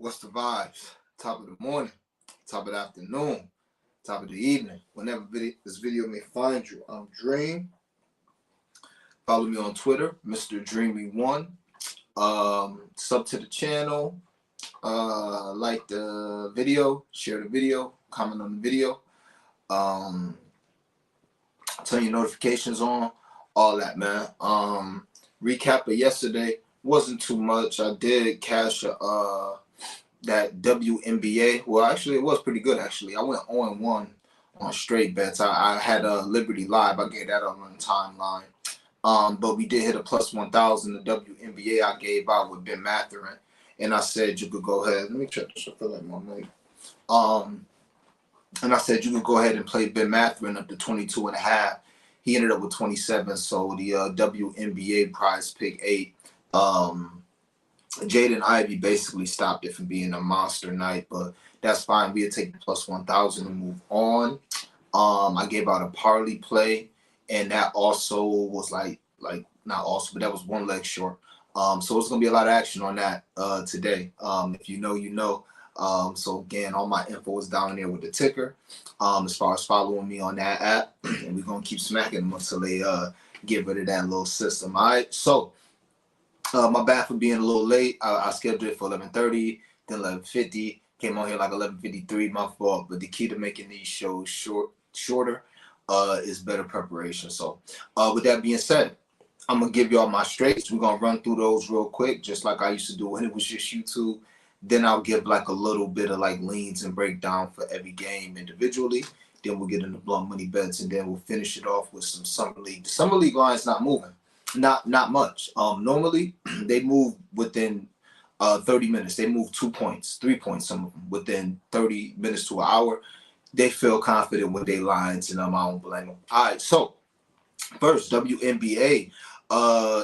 What's the vibes? Top of the morning, top of the afternoon, top of the evening. Whenever this video may find you, I'm Dream. Follow me on Twitter, Mr. Dreamy1. Sub to the channel. Like the video, share the video, comment on the video. Turn your notifications on, all that, man. Recap of yesterday wasn't too much. I did cash that WNBA. Well, actually, it was pretty good. Actually, I went 0-1 on straight bets. I had a Liberty Live. I gave that on the timeline. But we did hit a plus 1,000. The WNBA I gave out with Ben Mathurin, and I said you could go ahead. Let me check this. I feel like my mic. And I said you could go ahead and play Ben Mathurin up to 22.5. He ended up with 27. So the WNBA prize pick 8. Jaden Ivey basically stopped it from being a monster night, but that's fine. We'll take the plus 1,000 and move on. I gave out a parlay play, and that also was like not also, but that was one leg short. So it's gonna be a lot of action on that today. If you know, you know. So again, all my info is down there with the ticker. As far as following me on that app, and we're gonna keep smacking them until they get rid of that little system. All right. So my bad for being a little late. I scheduled it for 11:30, then 11:50. Came on here like 11:53. My fault. But the key to making these shows shorter is better preparation. So with that being said, I'm gonna give y'all my straights. We're gonna run through those real quick, just like I used to do when it was just YouTube. Then I'll give like a little bit of like leans and breakdown for every game individually. Then we'll get into blunt money bets, and then we'll finish it off with some summer league. The summer league line's not moving, not much. Normally they move within 30 minutes. They move 2 points, 3 points, some of them within 30 minutes to an hour. They feel confident with their lines, and I don't blame them. All right, so first WNBA.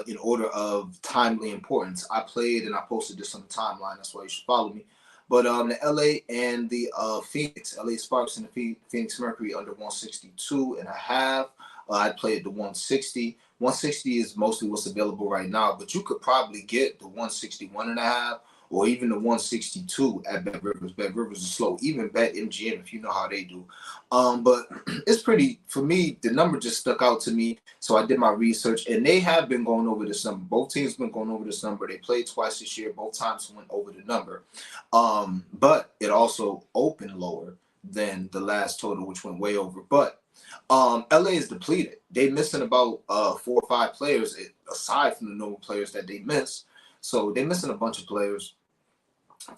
In order of timely importance, I played and I posted this on the timeline. That's why you should follow me. But the LA and the Phoenix, LA Sparks and the Phoenix Mercury under 162.5. I played the 160. 160 is mostly what's available right now, but you could probably get the 161.5 or even the 162 at Bet Rivers. Bet Rivers is slow. Even Bet MGM, if you know how they do. But it's pretty, for me, the number just stuck out to me. So I did my research, and they have been going over this number. Both teams have been going over this number. They played twice this year. Both times went over the number. But it also opened lower than the last total, which went way over. But LA is depleted. They're missing about 4 or 5 players, aside from the normal players that they miss. So they're missing a bunch of players.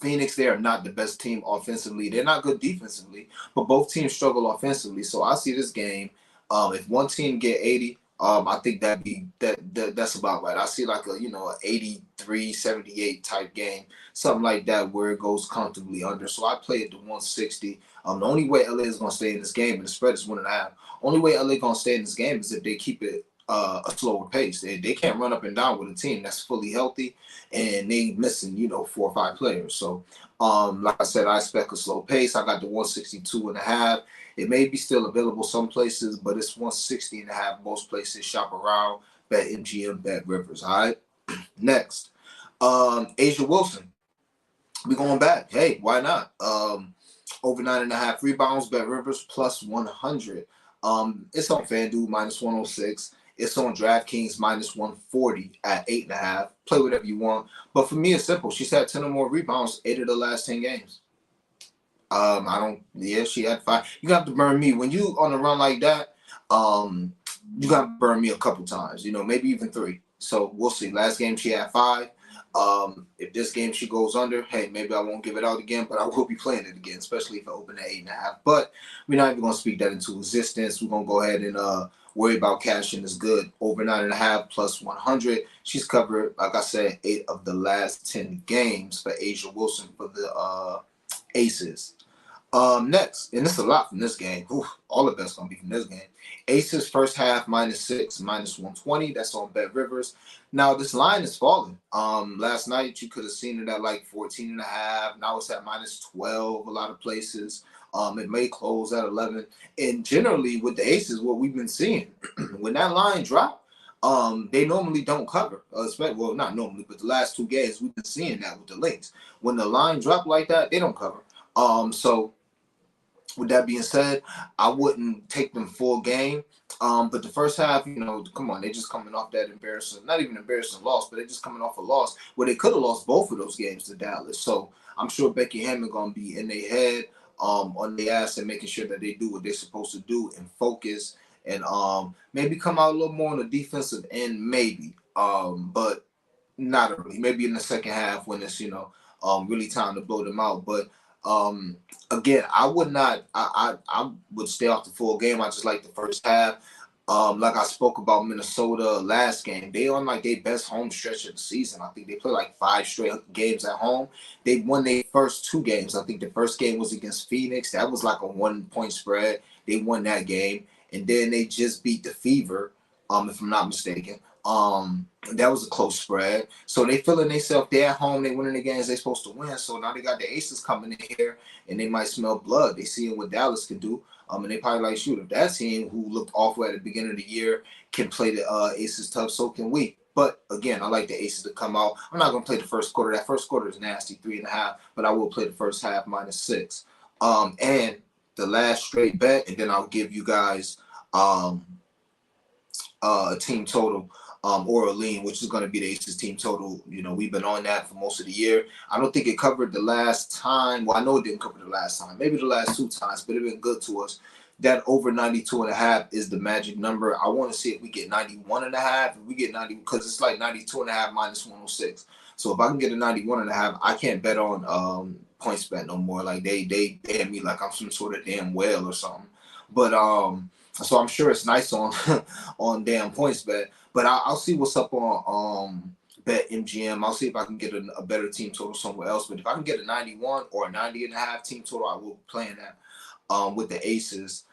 Phoenix, they are not the best team offensively. They're not good defensively, but both teams struggle offensively. So I see this game. If one team get 80, I think that's about right. I see like a 83-78 type game, something like that, where it goes comfortably under. So I play at the 160. The only way LA is gonna stay in this game, and the spread is 1.5. Only way LA gonna stay in this game is if they keep it a slower pace. They can't run up and down with a team that's fully healthy, and they missing 4 or 5 players. So like I said, I expect a slow pace. I got the 162.5. It may be still available some places, but it's 160.5 most places. Shop around. Bet MGM, Bet Rivers. All right. Next, Asia Wilson. We going back. Hey, why not? Over 9.5 rebounds. Bet Rivers plus 100. It's on FanDuel minus 106. It's on DraftKings minus 140 at 8.5. Play whatever you want. But for me, it's simple. She's had 10 or more rebounds 8 of the last 10 games. She had 5. You have to burn me. When you on a run like that, you got to burn me a couple times, maybe even 3. So we'll see. Last game, she had 5. If this game she goes under, hey, maybe I won't give it out again, but I will be playing it again, especially if I open at 8.5. But we're not even going to speak that into existence. We're going to go ahead and worry about cashing is good. Over 9.5 plus 100. She's covered, like I said, 8 of the last 10 games for Asia Wilson for the Aces. Next, and this is a lot from this game. All the best going to be from this game. Aces first half -6, minus 120. That's on Bet Rivers. Now, this line is falling. Last night, you could have seen it at like 14.5. Now it's at -12 a lot of places. It may close at 11. And generally, with the Aces, what we've been seeing, when that line dropped, they normally don't cover. Well, not normally, but the last 2 games we've been seeing that with the Lynx. When the line drop like that, they don't cover. So with that being said, I wouldn't take them full game. But the first half, come on, they're just coming off that embarrassing, not even embarrassing loss, but they're just coming off a loss where they could have lost both of those games to Dallas. So I'm sure Becky Hammond gonna be in their head, on their ass, and making sure that they do what they're supposed to do and focus, and maybe come out a little more on the defensive end, maybe. But not really. Maybe in the second half when it's really time to blow them out. But again, I would not. I would stay off the full game. I just like the first half. Like I spoke about Minnesota last game, they on like their best home stretch of the season. I think they play like 5 straight games at home. They won their first 2 games. I think the first game was against Phoenix. That was like a 1-point spread. They won that game, and then they just beat the Fever, if I'm not mistaken. That was a close spread. So they feeling themselves. They're at home. They winning the games they're supposed to win. So now they got the Aces coming in here, and they might smell blood. They seeing what Dallas can do. And they probably like, shoot, if that team who looked awful at the beginning of the year can play the Aces tough, so can we. But again, I like the Aces to come out. I'm not gonna play the first quarter. That first quarter is nasty, 3.5. But I will play the first half -6. And the last straight bet, and then I'll give you guys a team total, or a lean, which is going to be the Aces team total. We've been on that for most of the year. I don't think it covered the last time. Well, I know it didn't cover the last time. Maybe the last 2 times, but it's been good to us. That over 92.5 is the magic number. I want to see if we get 91.5. If we get 90, because it's like 92.5 -106. So if I can get a 91.5, I can't bet on points bet no more. Like they hit me like I'm some sort of damn whale or something. But so I'm sure it's nice on on damn points bet. But I'll see what's up on Bet MGM. I'll see if I can get a better team total somewhere else. But if I can get a 91 or a 90.5 team total, I will be playing that with the Aces.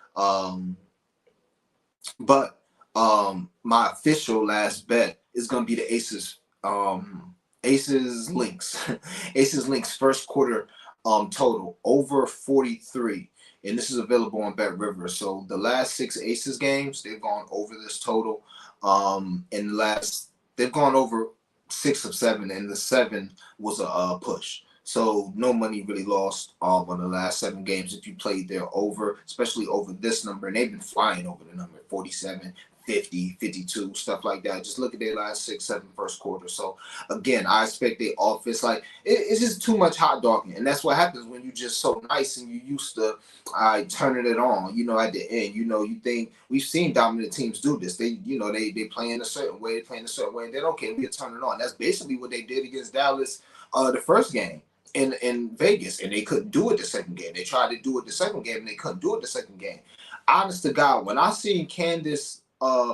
But my official last bet is gonna be the Aces. Aces Lynx. Aces Lynx first quarter total over 43. And this is available on Bet River. So the last 6 Aces games, they've gone over this total. They've gone over 6 of 7, and the 7 was a push. So no money really lost on the last 7 games if you played there over, especially over this number. And they've been flying over the number, 47, 50, 52, stuff like that. Just look at their last 6, 7 first quarter. So again, I expect their offense, like it's just too much hot dogging. And that's what happens when you're just so nice and you used to turning it on, at the end. You think we've seen dominant teams do this. They play in a certain way, and then okay, we can turn it on. That's basically what they did against Dallas the first game in Vegas, and they couldn't do it the second game. They tried to do it the second game, and they couldn't do it the second game. Honest to God, when I seen Candace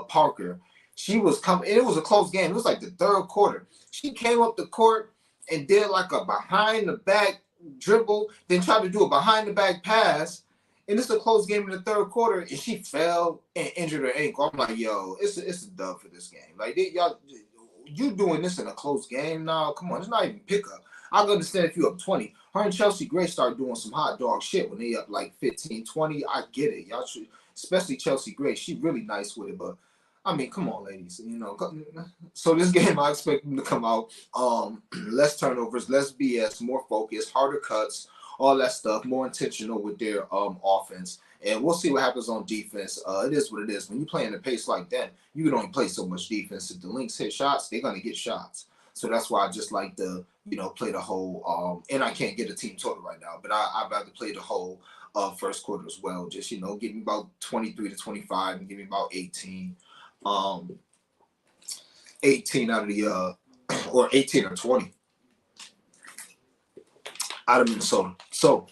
Parker, she was coming. It was a close game. It was like the third quarter. She came up the court and did like a behind the back dribble, then tried to do a behind the back pass. And it's a close game in the third quarter, and she fell and injured her ankle. I'm like, yo, it's a dub for this game. Like, y'all, you doing this in a close game now? Come on, it's not even pickup. I can understand if you're up 20. Her and Chelsea Gray start doing some hot dog shit when they up like 15, 20. I get it. Y'all should, especially Chelsea Gray. She really nice with it, but I mean, come on, ladies. So this game, I expect them to come out less turnovers, less BS, more focus, harder cuts, all that stuff, more intentional with their offense. And we'll see what happens on defense. It is what it is. When you play in a pace like that, you can only play so much defense. If the Lynx hit shots, they're going to get shots. So that's why I just like to, play the whole, and I can't get a team total right now, but I'd rather play the whole first quarter as well. Just, give me about 23 to 25 and give me about 18. 18 out of the, or 18 or 20 out of Minnesota. So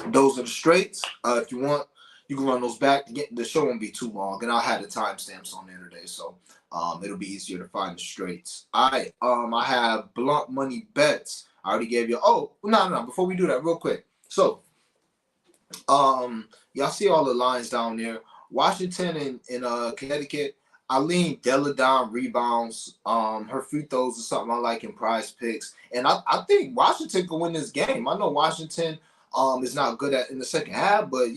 those are the straights. If you want, you can run those back. The show won't be too long, and I'll have the timestamps on there today, so it'll be easier to find the straights. I have blunt money bets. I already gave you. Oh, no. Before we do that, real quick. So, y'all see all the lines down there. Washington and Connecticut. I lean Della down rebounds. Her free throws is something I like in Prize Picks, and I think Washington can win this game. I know Washington is not good in the second half, but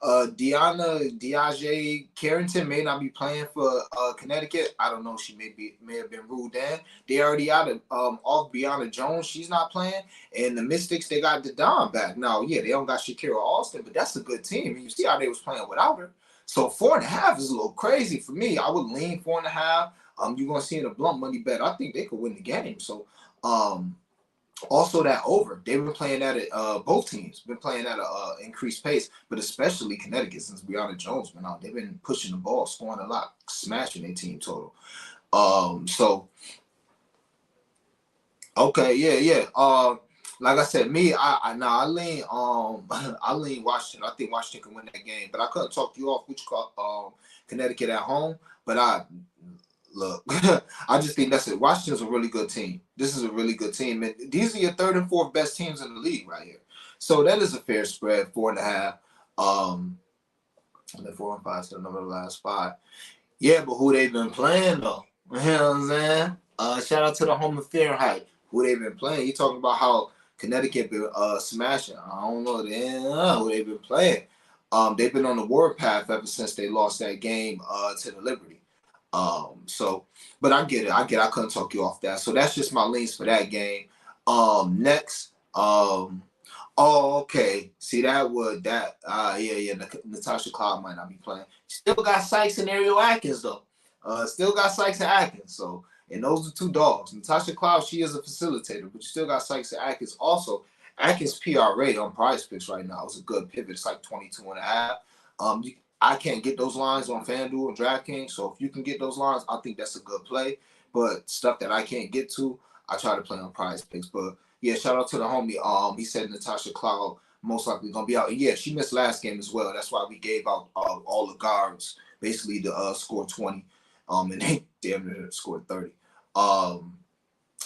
Deaja Carrington may not be playing for Connecticut. I don't know. She may have been ruled in. They already out of off Brianna Jones. She's not playing. And the Mystics, they got Don back. Now, yeah, they don't got Shakira Austin, but that's a good team. You see how they was playing without her. So 4.5 is a little crazy for me. I would lean 4.5. You're gonna see in a blunt money bet. I think they could win the game. So also that over. They've been playing at it. Both teams been playing at a increased pace, but especially Connecticut since Brianna Jones been out. They've been pushing the ball, scoring a lot, smashing their team total. So okay, yeah. Like I said, me, I lean I lean Washington. I think Washington can win that game, but I couldn't talk you off which Connecticut at home. But look, I just think that's it. Washington's a really good team. This is a really good team. And these are your third and fourth best teams in the league right here. So that is a fair spread, 4.5. And then 4 and 5 still number the last 5. Yeah, but who they've been playing though? You know what I'm saying? Shout out to the home of Fahrenheit. Who they've been playing. You talking about how Connecticut been smashing. I don't know who they've been playing. They've been on the warpath ever since they lost that game to the Liberty. So, but I get it. I couldn't talk you off that. So that's just my leans for that game. Next, okay. See yeah. Natasha Cloud might not be playing. Still got Sykes and Ariel Atkins though. Still got Sykes and Atkins. So, and those are two dogs. Natasha Cloud, she is a facilitator, but you still got Sykes and Atkins. Also, Atkins PRA on Prize Picks right now is a good pivot. It's like 22.5. I can't get those lines on FanDuel and DraftKings, so if you can get those lines, I think that's a good play. But stuff that I can't get to, I try to play on Prize Picks. But yeah, shout out to the homie. He said Natasha Cloud most likely gonna be out. And yeah, she missed last game as well. That's why we gave out all the guards basically to score 20. And they damn near scored 30.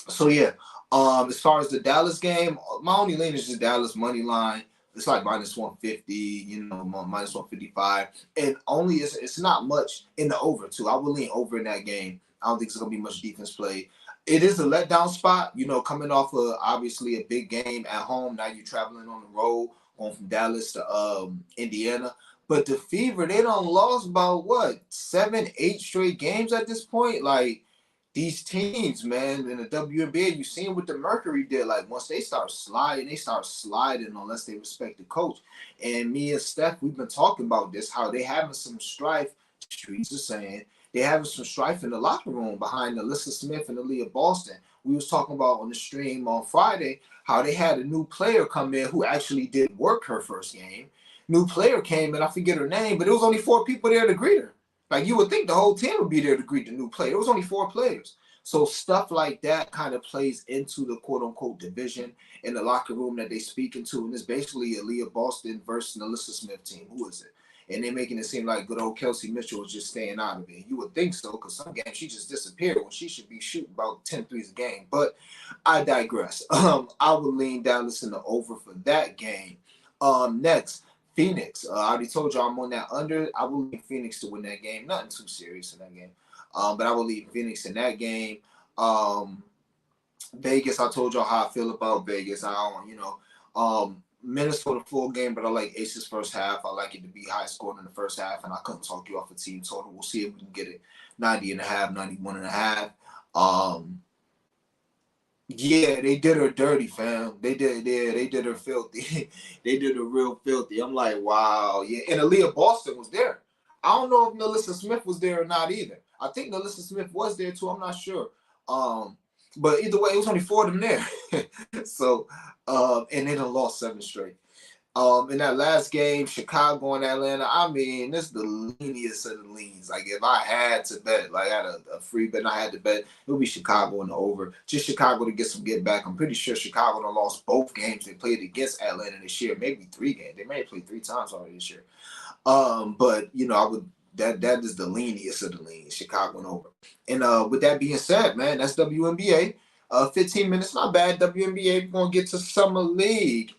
So yeah. As far as the Dallas game, my only lane is just Dallas money line. It's like minus 150, minus 155. And only it's not much in the over, too. I will lean over in that game. I don't think there's going to be much defense play. It is a letdown spot, coming off of obviously a big game at home. Now you're traveling on the road, going from Dallas to Indiana. But the Fever, they done lost about, 7, 8 straight games at this point? Like, these teams, man, in the WNBA, you seen what the Mercury did. Like, once they start sliding unless they respect the coach. And me and Steph, we've been talking about this, how they having some strife, streets are saying, they having some strife in the locker room behind Alyssa Smith and Aaliyah Boston. We was talking about on the stream on Friday how they had a new player come in who actually did work her first game. New player came in, I forget her name, but it was only 4 people there to greet her. Like, you would think the whole team would be there to greet the new player. It was only 4 players. So stuff like that kind of plays into the quote-unquote division in the locker room that they speak into. And it's basically Aaliyah Boston versus the Alyssa Smith team. Who is it? And they're making it seem like good old Kelsey Mitchell is just staying out of it. You would think so, because some games she just disappeared when she should be shooting about 10 threes a game. But I digress. I would lean Dallas in the over for that game. Next, Phoenix. I already told you I'm on that under. I will leave Phoenix to win that game. Nothing too serious in that game. But I will leave Phoenix in that game. Vegas, I told y'all how I feel about Vegas. I don't, Minnesota full game, but I like Aces first half. I like it to be high scoring in the first half, and I couldn't talk you off the team total. We'll see if we can get it 90.5, 91.5. Yeah, they did her dirty, fam. They did her filthy. They did her real filthy. I'm like, wow, yeah. And Aaliyah Boston was there. I don't know if Alyssa Smith was there or not either. I think Alyssa Smith was there too. I'm not sure. But either way, it was only 4 of them there. So, and they done lost 7 straight. In that last game, Chicago and Atlanta, I mean, this is the leaniest of the leans. Like, if I had to bet, like I had a free bet and I had to bet, it would be Chicago in the over. Just Chicago to get some get back. I'm pretty sure Chicago done lost both games they played against Atlanta this year. Maybe 3 games. They may have played 3 times already this year. But, I would, that is the leaniest of the leans, Chicago and over. And with that being said, man, that's WNBA. 15 minutes, not bad. WNBA, we're going to get to Summer League.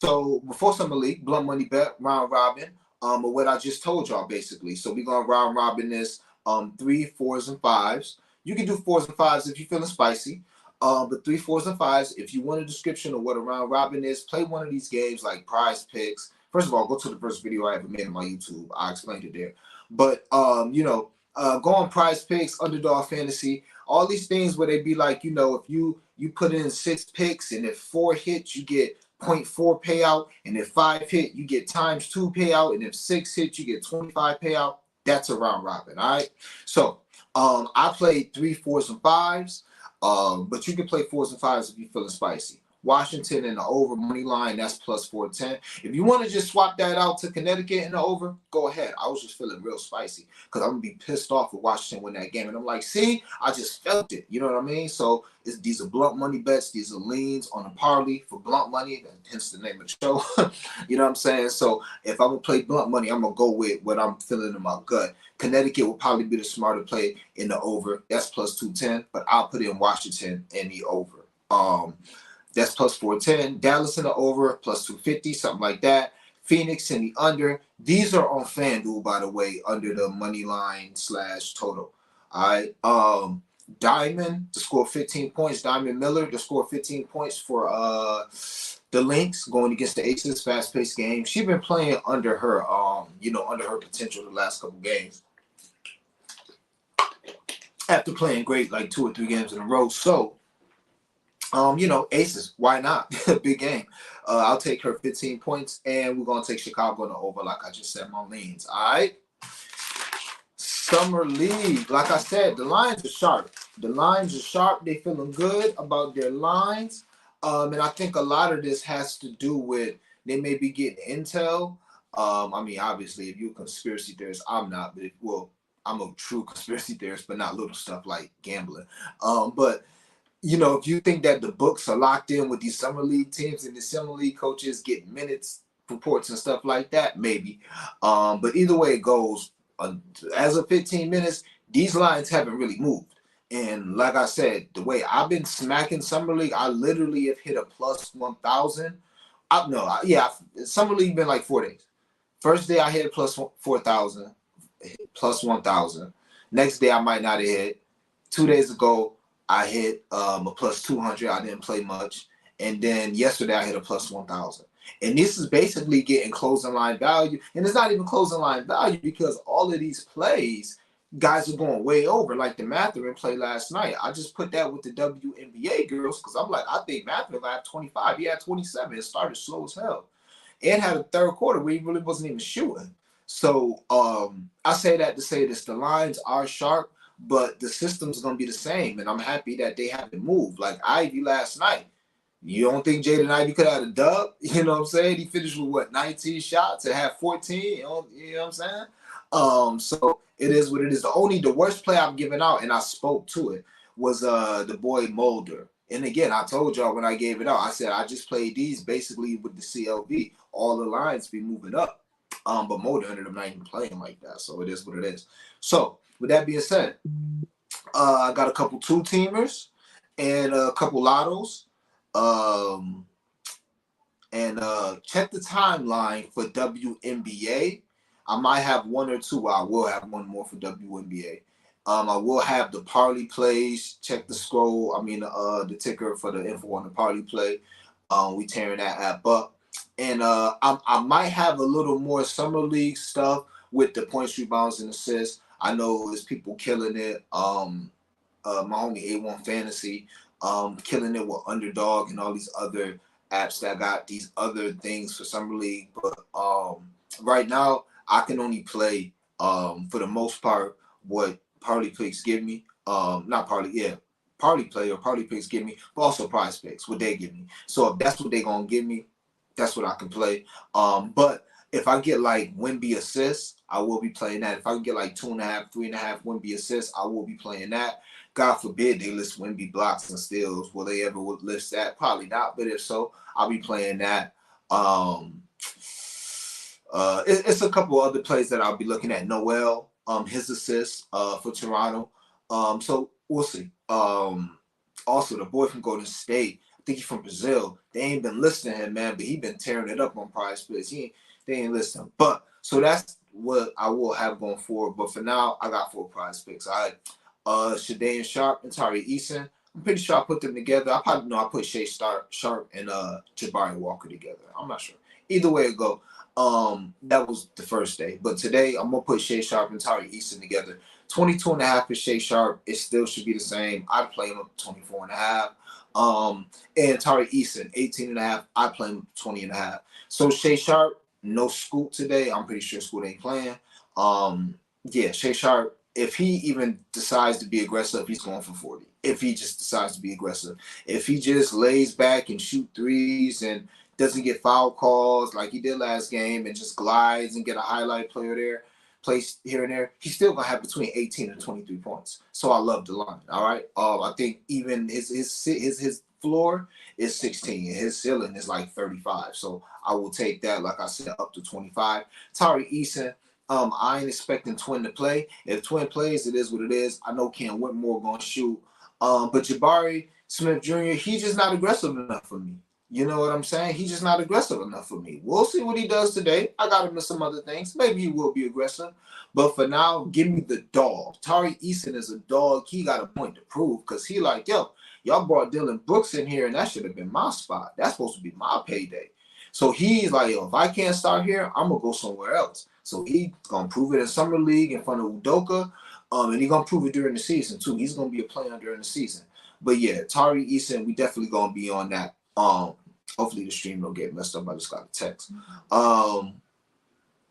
So before Summer League, blunt money bet, round robin, or what I just told y'all basically. So we're gonna round robin this 3, 4s, and 5s. You can do 4s and 5s if you're feeling spicy. But 3, 4s, and 5s. If you want a description of what a round robin is, play one of these games like Prize Picks, First of all, go to the first video I ever made on my YouTube. I explained it there. But go on Prize Picks, Underdog Fantasy, all these things where they be like, if you put in 6 picks and if 4 hits, you get 0.4 payout, and if 5 hit, you get ×2 payout, and if 6 hits, you get 25 payout. That's a round robin, all right? So I played 3 4s and 5s, but you can play 4s and 5s if you're feeling spicy. Washington in the over money line, that's plus 410. If you want to just swap that out to Connecticut in the over, go ahead. I was just feeling real spicy because I'm going to be pissed off if Washington win that game. And I'm like, see, I just felt it. You know what I mean? So these are blunt money bets. These are leans on a parlay for blunt money, hence the name of the show. You know what I'm saying? So if I'm going to play blunt money, I'm going to go with what I'm feeling in my gut. Connecticut will probably be the smarter play in the over. That's plus 210, but I'll put in Washington in the over. That's plus 410. Dallas in the over, plus 250, something like that. Phoenix in the under. These are on FanDuel, by the way, under the money line / total. All right. Diamond to score 15 points. Diamond Miller to score 15 points for the Lynx going against the Aces, fast-paced game. She's been playing under her, under her potential the last couple games. After playing great like 2 or 3 games in a row. So, Aces, why not? Big game. I'll take her 15 points, and we're going to take Chicago in the over, like I just said, my leans. All right? Summer League. Like I said, the lines are sharp. The lines are sharp. They feeling good about their lines. And I think a lot of this has to do with they may be getting intel. Obviously, if you're a conspiracy theorist, I'm not. But, I'm a true conspiracy theorist, but not little stuff like gambling. But if you think that the books are locked in with these summer league teams and the summer league coaches get minutes reports and stuff like that, maybe. But either way it goes, as of 15 minutes, these lines haven't really moved. And like I said, the way I've been smacking summer league, I literally have hit a plus 1,000. Summer league been like 4 days. First day I hit a plus 4,000, plus 1,000. Next day I might not have hit. 2 days ago, I hit a plus 200. I didn't play much. And then yesterday I hit a plus 1,000. And this is basically getting closing line value. And it's not even closing line value because all of these plays, guys are going way over. Like the Mathurin play last night. I just put that with the WNBA girls because I'm like, I think Mathurin will have 25. He had 27. It started slow as hell. And had a third quarter where he really wasn't even shooting. So I say that to say this. The lines are sharp. But the system's going to be the same, and I'm happy that they haven't moved. Like Ivy last night. You don't think Jaden Ivey could have had a dub? You know what I'm saying? He finished with, 19 shots and had 14? You know what I'm saying? So it is what it is. The worst play I've given out, and I spoke to it, was the boy Mulder. And again, I told y'all when I gave it out, I said I just played these basically with the CLV. All the lines be moving up. But Mulder ended up not even playing like that. So it is what it is. So with that being said, I got a couple 2-teamers and a couple lottos. Check the timeline for WNBA. I might have 1 or 2. I will have 1 more for WNBA. I will have the parlay plays. Check the scroll. The ticker for the info on the parlay play. We tearing that app up. And I might have a little more summer league stuff with the points, rebounds, and assists. I know there's people killing it. My homie A1 Fantasy, killing it with Underdog and all these other apps that got these other things for summer league. But right now, I can only play for the most part what parlay picks give me. Parlay play or parlay picks give me, but also prize picks, what they give me. So if that's what they're gonna give me, that's what I can play. But if I get like Wemby assists, I will be playing that. If I can get like 2.5, 3.5 Wemby assists, I will be playing that. God forbid they list Wemby blocks and steals. Will they ever list that? Probably not. But if so, I'll be playing that. It's a couple other plays that I'll be looking at. Noel, his assists for Toronto. So we'll see. Also, the boy from Golden State, I think he's from Brazil. They ain't been listening to him, man, but he been tearing it up on prize picks. They ain't listening. But so that's what I will have going forward. But for now, I got 4 prize picks. All right. Shadae Sharp and Tari Eason. I'm pretty sure I put them together. I probably know I put Shay Sharp and Jabari Walker together. I'm not sure. Either way it go. That was the first day. But today, I'm going to put Shea Sharp and Tari Eason together. 22.5 for Shea Sharp. It still should be the same. I'd play him up 24.5. And Tari Eason, 18.5. I play him 20.5. So Shea Sharp, no Scoot today. I'm pretty sure Scoot ain't playing. Yeah, Shea Sharp, if he even decides to be aggressive, he's going for 40. If he just decides to be aggressive. If he just lays back and shoot threes and doesn't get foul calls like he did last game and just glides and get a highlight player there, place here and there, he's still gonna have between 18 and 23 points. So I love the line. All right. I think even his floor is 16 and his ceiling is like 35. So I will take that, like I said, up to 25. Tari Eason, I ain't expecting Twin to play. If Twin plays, it is what it is. I know Cam Whitmore gonna shoot. But Jabari Smith Jr., he's just not aggressive enough for me. You know what I'm saying? He's just not aggressive enough for me. We'll see what he does today. I got him in some other things. Maybe he will be aggressive. But for now, give me the dog. Tari Eason is a dog. He got a point to prove because he like, yo, y'all brought Dylan Brooks in here, and that should have been my spot. That's supposed to be my payday. So he's like, yo, if I can't start here, I'm going to go somewhere else. So he's going to prove it in Summer League in front of Udoka. And he's going to prove it during the season, too. He's going to be a player during the season. But, yeah, Tari Eason, we definitely going to be on that. Hopefully the stream don't get messed up. I just got a text.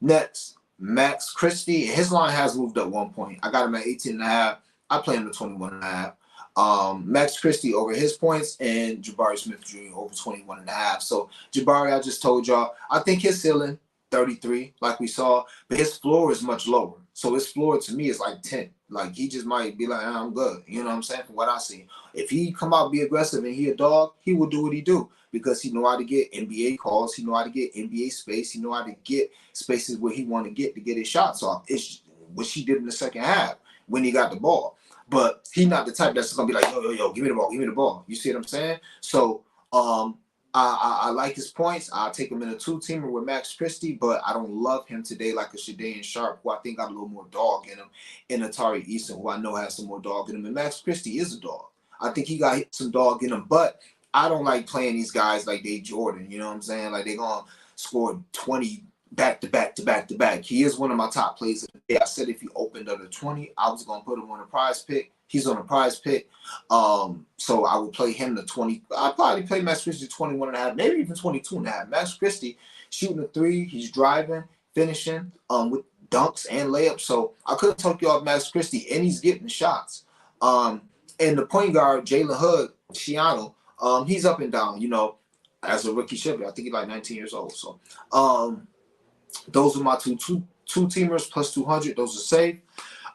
Next, Max Christie. His line has moved up 1 point. I got him at 18.5. I play him at 21.5. Max Christie over his points and Jabari Smith Jr. over 21.5. So Jabari, I just told y'all, I think his ceiling 33, like we saw, but his floor is much lower. So his floor to me is like 10. Like he just might be like, I'm good. You know what I'm saying? From what I see. If he come out be aggressive and he a dog, he will do what he do because he know how to get NBA calls. He know how to get NBA space. He know how to get spaces where he want to get his shots off. It's what she did in the second half when he got the ball. But he's not the type that's gonna be like, yo, give me the ball. You see what I'm saying? So I like his points. I'll take him in a 2-teamer with Max Christie, but I don't love him today like a Shadayan Sharp, who I think got a little more dog in him, and Atari Eason, who I know has some more dog in him. And Max Christie is a dog. I think he got some dog in him, but I don't like playing these guys like they Jordan. You know what I'm saying? Like they're going to score 20 back to back to back to back. He is one of my top plays of the day. I said if he opened under 20, I was going to put him on a prize pick. He's on a prize pick. So I would play him to 20. I'd probably play Max Christie 21.5, maybe even 22.5. Max Christie shooting a 3. He's driving, finishing with dunks and layups. So I couldn't talk you off Max Christie, and he's getting shots. And the point guard, Jalen Hood, Shiano, he's up and down, you know, as a rookie should be. I think he's like 19 years old. So those are my two teamers plus 200. Those are safe.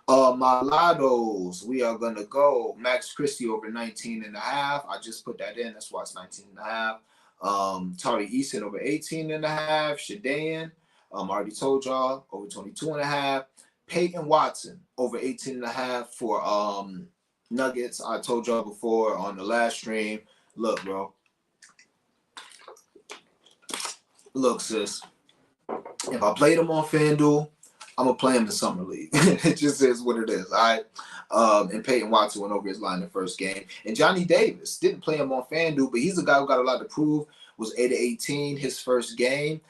My lottos, we are going to go Max Christie over 19.5. I just put that in. That's why it's 19.5. Tari Eason over 18.5. Shadayan, I already told y'all, over 22.5. Peyton Watson over 18.5 for Nuggets. I told y'all before on the last stream. Look, bro. Look, sis. If I played him on FanDuel, I'm going to play him in Summer League. It just is what it is, all right? And Peyton Watson went over his line the first game. And Johnny Davis didn't play him on FanDuel, but he's a guy who got a lot to prove. Was 8-18 his first game.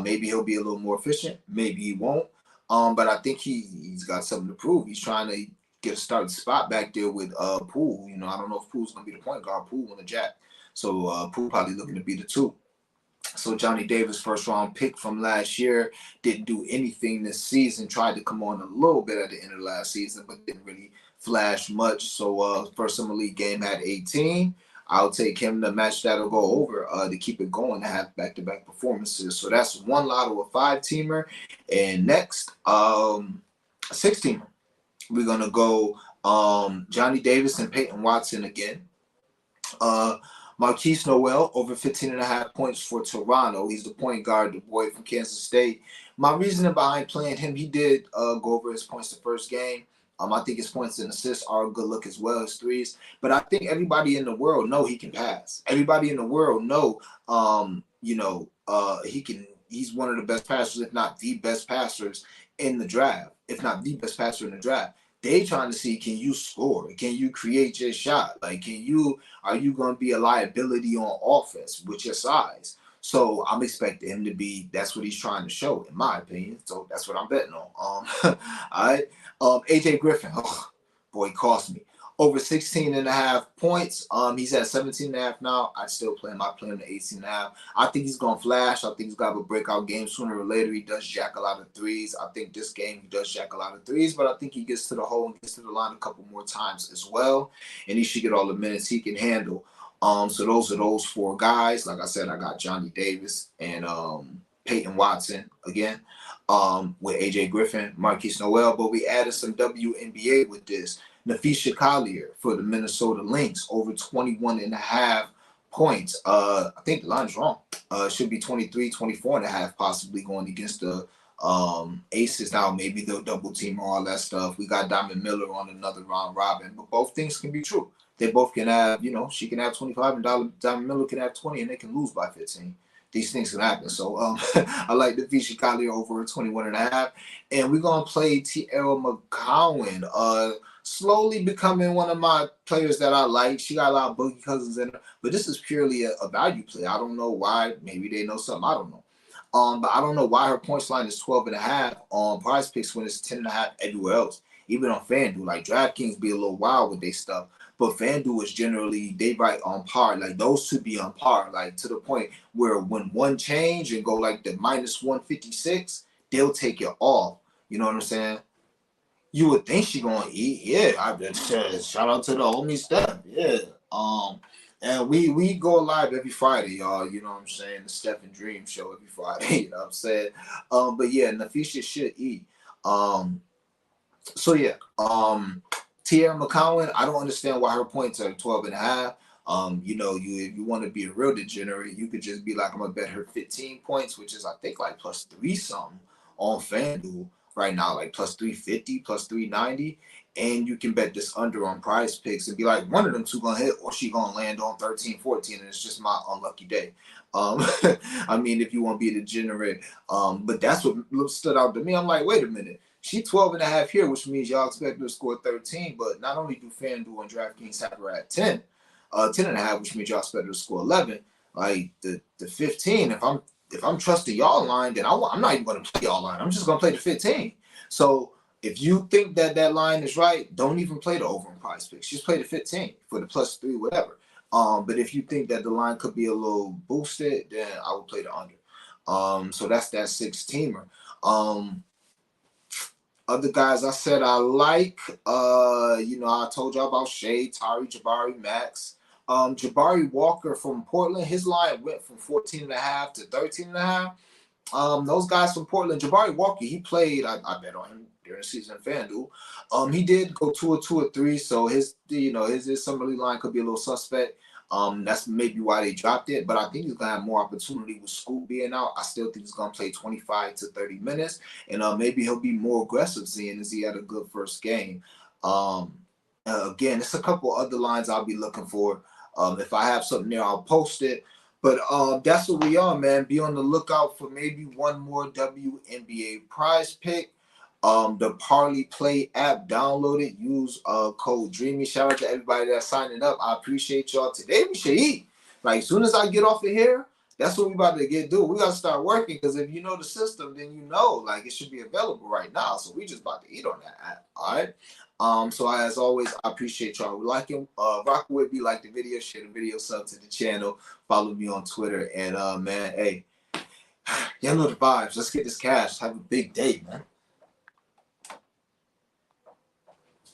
Maybe he'll be a little more efficient. Maybe he won't. But I think he's got something to prove. He's trying to get a starting spot back there with Poole. You know, I don't know if Poole's going to be the point guard. Poole on the jack. So Poole probably looking to be the 2. So Johnny Davis, first round pick from last year, didn't do anything this season. Tried to come on a little bit at the end of last season, but didn't really flash much. So first Summer League game had 18. I'll take him to match that'll go over to keep it going to have back-to-back performances. So that's one lotto, a 5-teamer. And next, 6-teamer. We're going to go Johnny Davis and Peyton Watson again. Marquise Noel over 15.5 points for Toronto. He's the point guard, the boy from Kansas State. My reasoning behind playing him, he did go over his points the first game. I think his points and assists are a good look as well as threes. But I think everybody in the world know he can pass. Everybody in the world know, he's one of the best passers, if not the best passers in the draft, if not the best passer in the draft. They trying to see, can you score? Can you create your shot? Like, are you going to be a liability on offense with your size? So I'm expecting him to be, that's what he's trying to show, in my opinion. So that's what I'm betting on. All right. AJ Griffin, oh, boy, he cost me. Over 16.5 points. He's at 17.5 now. I'd still play him. I play him to 18.5. I think he's gonna flash. I think he's gonna have a breakout game sooner or later. He does jack a lot of threes. I think this game he does jack a lot of threes, but I think he gets to the hole and gets to the line a couple more times as well. And he should get all the minutes he can handle. So those are those four guys. Like I said, I got Johnny Davis and Peyton Watson again. With AJ Griffin, Marquise Noel, but we added some WNBA with this. Nafisha Collier for the Minnesota Lynx, over 21.5 points. I think the line's wrong. It should be 23, 24.5, possibly going against the Aces. Now maybe they'll double team all that stuff. We got Diamond Miller on another round robin, but both things can be true. They both can have, she can have 25 and Diamond Miller can have 20 and they can lose by 15. These things can happen. So I like the Nafisha Collier over 21.5. And we're going to play T.L. McCowan. Slowly becoming one of my players that I like. She got a lot of Boogie Cousins in her, but this is purely a value play. I don't know why. Maybe they know something. I don't know. But I don't know why her points line is 12.5 on Prize Picks when it's 10.5 everywhere else. Even on FanDuel, like DraftKings be a little wild with their stuff, but FanDuel is generally, they write on par. Like those two be on par, like to the point where when one change and go like the minus 156, they'll take it off. You know what I'm saying? You would think she gonna eat. Yeah, I just shout out to the homie Steph. Yeah. And we go live every Friday, y'all. You know what I'm saying? The Steph and Dream show every Friday. You know what I'm saying? But yeah, Nafisha should eat. So yeah. Tierra McCowan, I don't understand why her points are 12.5. If you want to be a real degenerate, you could just be like, I'm gonna bet her 15 points, which is I think like plus 3 something on FanDuel right now, like plus 350, plus 390, and you can bet this under on Prize Picks and be like, one of them two gonna hit, or she gonna land on 13, 14, and it's just my unlucky day. I mean, if you want to be a degenerate, but that's what stood out to me. I'm like, wait a minute. She 12.5 here, which means y'all expect her to score 13, but not only do FanDuel and DraftKings have her at 10, 10.5, which means y'all expect her to score 11. Like the 15, if I'm trusting y'all line, then I'm not even going to play y'all line. I'm just going to play the 15. So if you think that line is right, don't even play the over in Prize Picks. Just play the 15 for the plus 3, whatever. But if you think that the line could be a little boosted, then I would play the under. So that's that 6-teamer. Other guys I said I like, I told y'all about Shea, Tari, Jabari, Max. Jabari Walker from Portland, his line went from 14.5 to 13.5. Those guys from Portland, Jabari Walker, he played, I bet on him during the season in FanDuel. He did go 2 or 3, so his Summer League line could be a little suspect. That's maybe why they dropped it, but I think he's gonna have more opportunity with Scoop being out. I still think he's gonna play 25 to 30 minutes, and maybe he'll be more aggressive, seeing as he had a good first game. Again, there's a couple other lines I'll be looking for. If I have something there, I'll post it. But that's what we are, man. Be on the lookout for maybe one more WNBA Prize Pick. The Parlay Play app, download it. Use code DREAMY. Shout out to everybody that's signing up. I appreciate y'all. Today we should eat. Like as soon as I get off of here, that's what we about to do. We gotta start working because if you know the system, then you know like it should be available right now. So we just about to eat on that app. All right. So as always, I appreciate y'all liking, rocking with me, like the video, share the video, sub to the channel, follow me on Twitter, and man, hey, y'all know the vibes. Let's get this cash. Have a big day, man.